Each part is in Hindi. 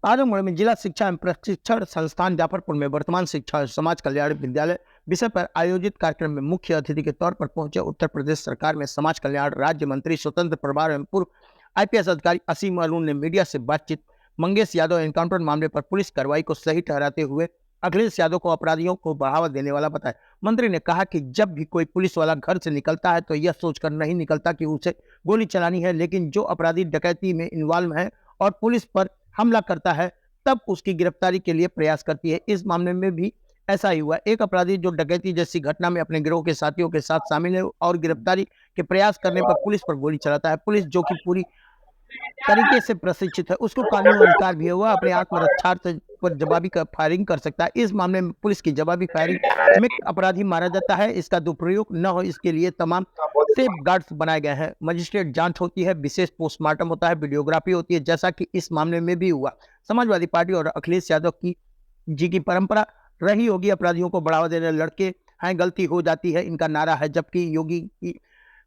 आजमगढ़ में जिला शिक्षा एवं प्रशिक्षण संस्थान जाफरपुर में वर्तमान शिक्षा और समाज कल्याण विद्यालय विषय पर आयोजित कार्यक्रम में मुख्य अतिथि के तौर पर पहुंचे उत्तर प्रदेश सरकार में समाज कल्याण राज्य मंत्री स्वतंत्र प्रभार एवं पूर्व आईपीएस अधिकारी असीम अरुण ने मीडिया से बातचीत मंगेश यादव एनकाउंटर मामले पर पुलिस कार्रवाई को सही ठहराते हुए अखिलेश यादव को अपराधियों को बढ़ावा देने वाला बताया। मंत्री ने कहा कि जब भी कोई पुलिस वाला घर से निकलता है तो यह सोचकर नहीं निकलता कि उसे गोली चलानी है, लेकिन जो अपराधी डकैती में इन्वॉल्व है और पुलिस पर हमला करता है तब उसकी गिरफ्तारी के लिए प्रयास करती है। इस मामले में भी ऐसा ही हुआ। एक अपराधी जो डकैती जैसी घटना में अपने गिरोह के साथियों के साथ शामिल है और गिरफ्तारी के प्रयास करने पर पुलिस पर गोली चलाता है। पुलिस जो कि पूरी तरीके से प्रशिक्षित है, उसको कानूनी अधिकार भी है, वह अपने आत्मरक्षार्थ पर जवाबी फायरिंग कर सकता है। इस मामले में पुलिस की जवाबी फायरिंग में अपराधी मारा जाता है, इसका दुरुपयोग न हो इसके लिए तमाम सेफ गार्ड्स बनाए गए हैं। मजिस्ट्रेट जांच होती है, विशेष पोस्टमार्टम होता है, वीडियोग्राफी होती है, जैसा कि इस मामले में भी हुआ। समाजवादी पार्टी और अखिलेश यादव की परंपरा रही होगी अपराधियों को बढ़ावा देने, लड़के हैं गलती हो जाती है इनका नारा है, जबकि योगी की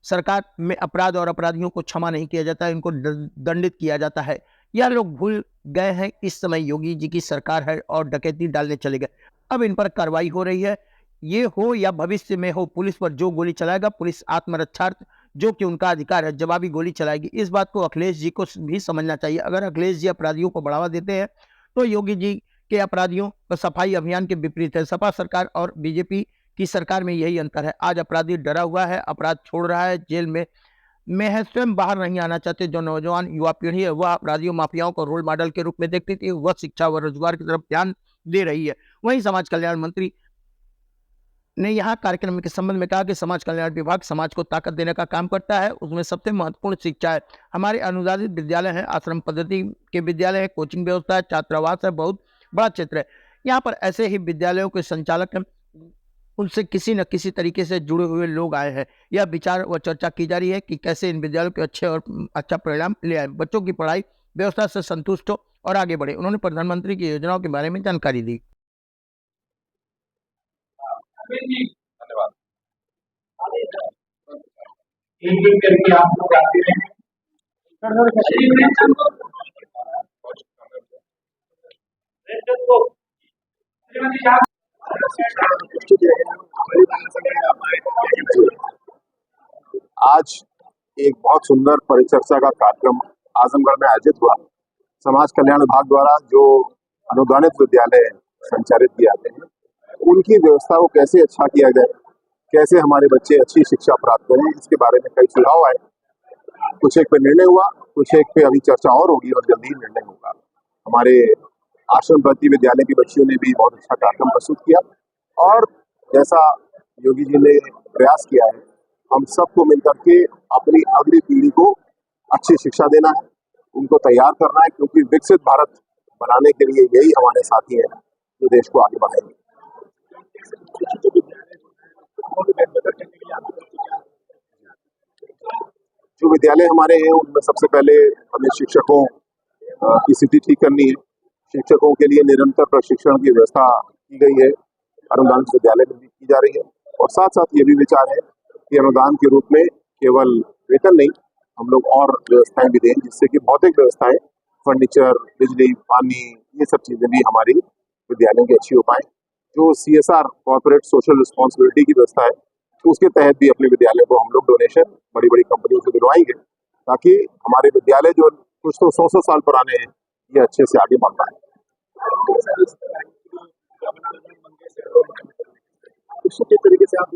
सरकार में अपराध और अपराधियों को क्षमा नहीं किया जाता है, इनको दंडित किया जाता है। यह लोग भूल गए हैं इस समय योगी जी की सरकार है और डकैती डालने चले गए। अब इन पर कार्रवाई हो रही है, ये हो या भविष्य में हो, पुलिस पर जो गोली चलाएगा पुलिस आत्मरक्षार्थ जो कि उनका अधिकार है जवाबी गोली चलाएगी। इस बात को अखिलेश जी को भी समझना चाहिए। अगर अखिलेश जी अपराधियों को बढ़ावा देते हैं तो योगी जी के अपराधियों का सफाई अभियान के विपरीत है। सपा सरकार और बीजेपी की सरकार में यही अंतर है। आज अपराधी डरा हुआ है, अपराध छोड़ रहा है, जेल में है, स्वयं बाहर नहीं आना चाहते। जो नौजवान युवा पीढ़ी है वह अपराधियों माफियाओं को रोल मॉडल के रूप में देखती थी, वह शिक्षा व रोजगार की तरफ ध्यान दे रही है। वहीं समाज कल्याण मंत्री ने यहाँ कार्यक्रम के संबंध में कहा कि समाज कल्याण विभाग समाज को ताकत देने का काम करता है, उसमें सबसे महत्वपूर्ण शिक्षा है। हमारे अनुदानित विद्यालय है, आश्रम पद्धति के विद्यालय है, कोचिंग व्यवस्था है, छात्रावास है, बहुत बड़ा क्षेत्र है। यहाँ पर ऐसे ही विद्यालयों के संचालक हैं, उनसे किसी न किसी तरीके से जुड़े हुए लोग आए हैं। यह विचार व चर्चा की जा रही है कि कैसे इन विद्यालयों के अच्छे और अच्छा परिणाम ले आए, बच्चों की पढ़ाई व्यवस्था से संतुष्ट हो और आगे बढ़े। उन्होंने प्रधानमंत्री की योजनाओं के बारे में जानकारी दी। धन्यवाद। करके आप लोग आते रहे। आज एक बहुत सुंदर परिचर्चा का कार्यक्रम आजमगढ़ में आयोजित हुआ। समाज कल्याण विभाग द्वारा जो अनुदानित विद्यालय संचालित किए जाते हैं उनकी व्यवस्था को कैसे अच्छा किया जाए, कैसे हमारे बच्चे अच्छी शिक्षा प्राप्त करें, इसके बारे में कई सुझाव आए। कुछ एक पे निर्णय हुआ, कुछ एक पे अभी चर्चा और होगी और जल्दी ही निर्णय होगा। हमारे आश्रम पद्धति विद्यालय की बच्चियों ने भी बहुत अच्छा कार्यक्रम प्रस्तुत किया और जैसा योगी जी ने प्रयास किया है, हम सबको मिलकर के अपनी अगली पीढ़ी को अच्छी शिक्षा देना है, उनको तैयार करना है, क्योंकि विकसित भारत बनाने के लिए यही हमारे साथी हैं जो देश को आगे बढ़ाएंगे। जो विद्यालय हमारे हैं उनमें सबसे पहले हमें शिक्षकों की स्थिति ठीक करनी है। शिक्षकों के लिए निरंतर प्रशिक्षण की व्यवस्था की गई है, अनुदानित विद्यालय में भी की जा रही है। और साथ साथ ये भी विचार है कि अनुदान के रूप में केवल वेतन नहीं, हम लोग और व्यवस्थाएं भी दें, जिससे कि भौतिक व्यवस्थाएं, फर्नीचर, बिजली, पानी, ये सब चीजें भी हमारी विद्यालयों की अच्छी हो पाए। जो CSR कॉर्पोरेट सोशल रिस्पॉन्सिबिलिटी की व्यवस्था है, तो उसके तहत भी अपने विद्यालय को हम लोग डोनेशन बड़ी बड़ी कंपनियों से दिलवाएंगे, ताकि हमारे विद्यालय जो कुछ तो 100 साल पुराने हैं ये अच्छे से आगे बढ़ पाए। इसी तरीके से आप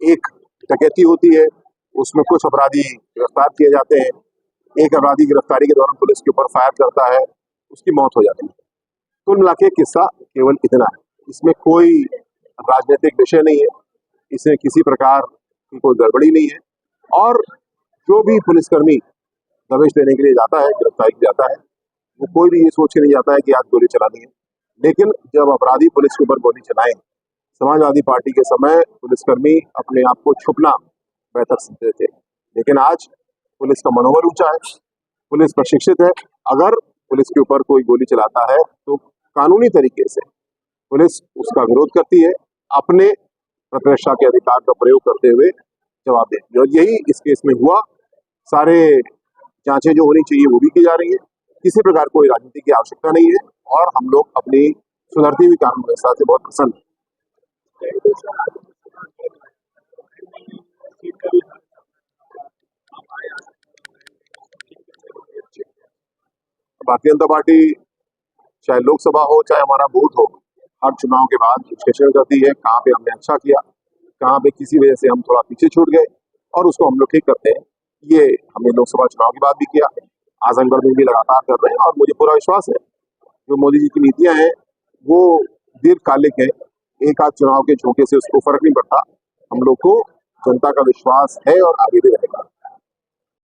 एक डकैती होती है, उसमें कुछ अपराधी गिरफ्तार किए जाते हैं। एक अपराधी गिरफ्तारी के दौरान पुलिस के ऊपर फायर करता है, उसकी मौत हो जाती है। कुल मिला के किस्सा केवल इतना है, इसमें कोई राजनीतिक विषय नहीं है, इसमें किसी प्रकार की कोई गड़बड़ी नहीं है। और जो भी पुलिसकर्मी दबिश देने के लिए जाता है, गिरफ्तारी जाता है, वो कोई भी ये सोच के नहीं जाता है कि आज गोली चलानी है। लेकिन जब अपराधी पुलिस के ऊपर गोली चलाएं, समाजवादी पार्टी के समय पुलिसकर्मी अपने आप को छुपना बेहतर समझते थे, लेकिन आज पुलिस का मनोबल ऊंचा है, पुलिस प्रशिक्षित है। अगर पुलिस के ऊपर कोई गोली चलाता है तो कानूनी तरीके से पुलिस उसका विरोध करती है, अपने प्रतिरक्षा के अधिकार का प्रयोग करते हुए जवाब देंगे। और यही इस केस में हुआ। सारे जांचें जो होनी चाहिए वो भी की जा रही है। किसी प्रकार कोई राजनीति की आवश्यकता नहीं है और हम लोग अपनी सुधरती हुई कानून व्यवस्था से बहुत प्रसन्न हैं। भारतीय जनता पार्टी चाहे लोकसभा हो चाहे हमारा बूथ हो, हर चुनाव के बाद विश्लेषण करती है कहाँ पे हमने अच्छा किया, कहाँ पे किसी वजह से हम थोड़ा पीछे छूट गए और उसको हम लोग ठीक करते हैं। ये हमने लोकसभा चुनाव के बाद भी किया, आजमगढ़ में भी लगातार कर रहे हैं और मुझे पूरा विश्वास है जो मोदी जी की नीतियां हैं वो दीर्घकालिक है। एक आध चुनाव के झोंके से उसको फर्क नहीं पड़ता। हम लोग को जनता का विश्वास है और आगे भी रहेगा।